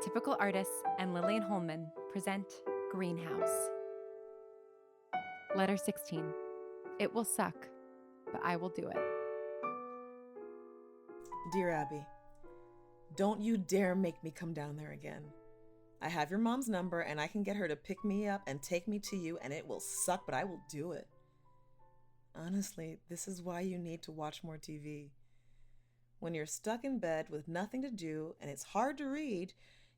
Atypical Artists and Lillian Holman present Greenhouse. Letter 16. It will suck, but I will do it. Dear Abby, don't you dare make me come down there again. I have your mom's number and I can get her to pick me up and take me to you, and it will suck, but I will do it. Honestly, this is why you need to watch more TV. When you're stuck in bed with nothing to do and it's hard to read,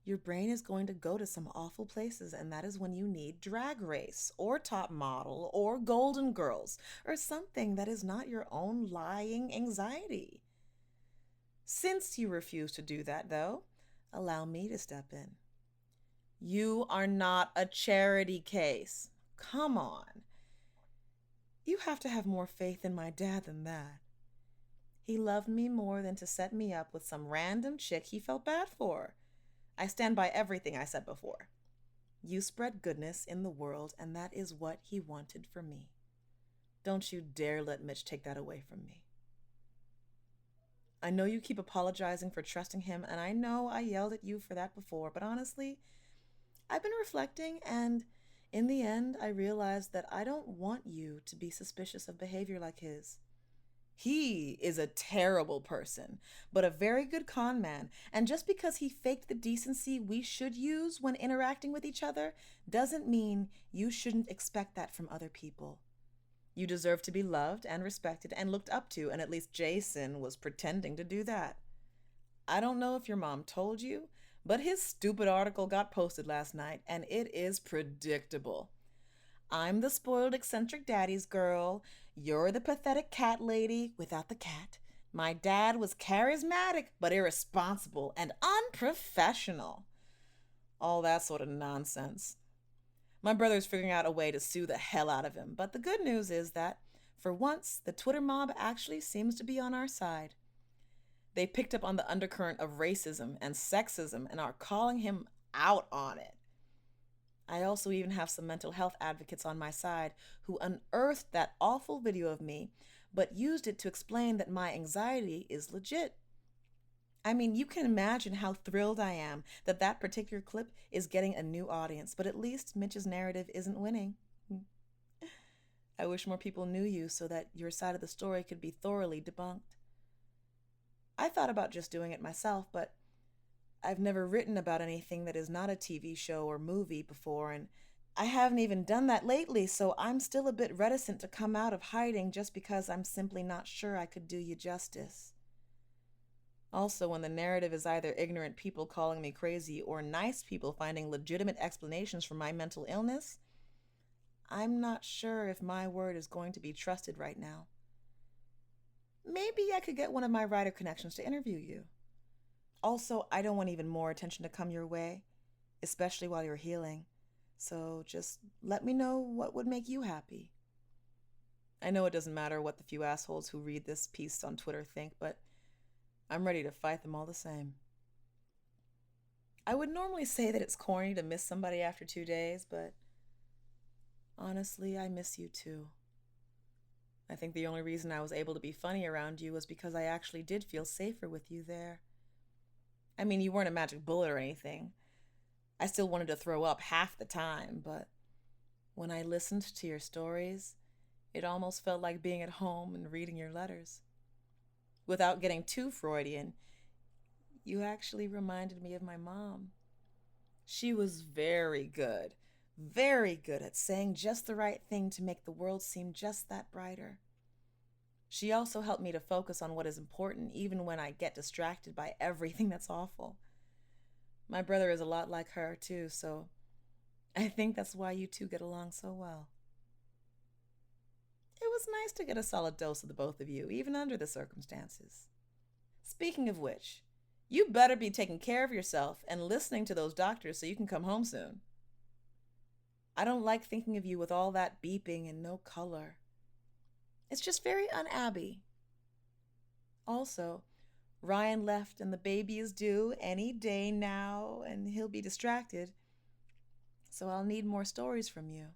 your brain is going to go to some awful places, and that is when you need Drag Race or Top Model or Golden Girls or something that is not your own lying anxiety. Since you refuse to do that, though, allow me to step in. You are not a charity case. Come on. You have to have more faith in my dad than that. He loved me more than to set me up with some random chick he felt bad for. I stand by everything I said before. You spread goodness in the world, and that is what he wanted for me. Don't you dare let Mitch take that away from me. I know you keep apologizing for trusting him, and I know I yelled at you for that before, but honestly, I've been reflecting, and in the end, I realized that I don't want you to be suspicious of behavior like his. He is a terrible person, but a very good con man, and just because he faked the decency we should use when interacting with each other doesn't mean you shouldn't expect that from other people. You deserve to be loved and respected and looked up to, and at least Jason was pretending to do that. I don't know if your mom told you, but his stupid article got posted last night, and it is predictable. I'm the spoiled eccentric daddy's girl. You're the pathetic cat lady without the cat. My dad was charismatic but irresponsible and unprofessional. All that sort of nonsense. My brother's figuring out a way to sue the hell out of him, but the good news is that, for once, the Twitter mob actually seems to be on our side. They picked up on the undercurrent of racism and sexism and are calling him out on it. I also even have some mental health advocates on my side who unearthed that awful video of me, but used it to explain that my anxiety is legit. I mean, you can imagine how thrilled I am that that particular clip is getting a new audience, but at least Mitch's narrative isn't winning. I wish more people knew you so that your side of the story could be thoroughly debunked. I thought about just doing it myself, but I've never written about anything that is not a TV show or movie before, and I haven't even done that lately, so I'm still a bit reticent to come out of hiding just because I'm simply not sure I could do you justice. Also, when the narrative is either ignorant people calling me crazy or nice people finding legitimate explanations for my mental illness, I'm not sure if my word is going to be trusted right now. Maybe I could get one of my writer connections to interview you. Also, I don't want even more attention to come your way, especially while you're healing. So just let me know what would make you happy. I know it doesn't matter what the few assholes who read this piece on Twitter think, but I'm ready to fight them all the same. I would normally say that it's corny to miss somebody after 2 days, but honestly, I miss you too. I think the only reason I was able to be funny around you was because I actually did feel safer with you there. I mean, you weren't a magic bullet or anything. I still wanted to throw up half the time, but when I listened to your stories, it almost felt like being at home and reading your letters. Without getting too Freudian, you actually reminded me of my mom. She was very good at saying just the right thing to make the world seem just that brighter. She also helped me to focus on what is important, even when I get distracted by everything that's awful. My brother is a lot like her, too, so I think that's why you two get along so well. It was nice to get a solid dose of the both of you, even under the circumstances. Speaking of which, you better be taking care of yourself and listening to those doctors so you can come home soon. I don't like thinking of you with all that beeping and no color. It's just very un-Abby. Also, Ryan left and the baby is due any day now, and he'll be distracted, so I'll need more stories from you.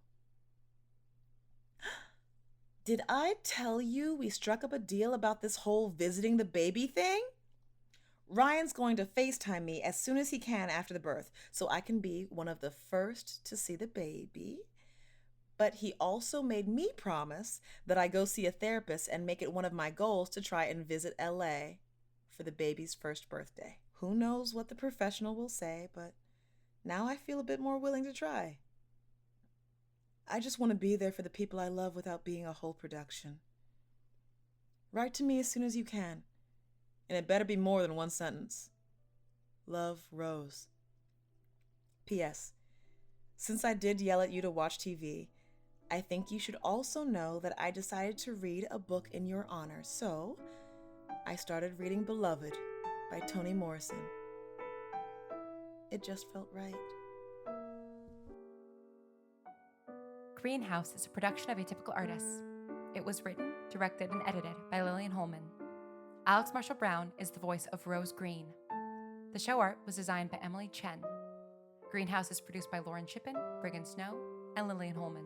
Did I tell you we struck up a deal about this whole visiting the baby thing? Ryan's going to FaceTime me as soon as he can after the birth, so I can be one of the first to see the baby. But he also made me promise that I go see a therapist and make it one of my goals to try and visit LA for the baby's first birthday. Who knows what the professional will say, but now I feel a bit more willing to try. I just want to be there for the people I love without being a whole production. Write to me as soon as you can, and it better be more than one sentence. Love, Rose. P.S. Since I did yell at you to watch TV, I think you should also know that I decided to read a book in your honor, so I started reading Beloved by Toni Morrison. It just felt right. Greenhouse is a production of Atypical Artists. It was written, directed, and edited by Lillian Holman. Alex Marshall Brown is the voice of Rose Green. The show art was designed by Emily Chen. Greenhouse is produced by Lauren Shippen, Brigham Snow, and Lillian Holman.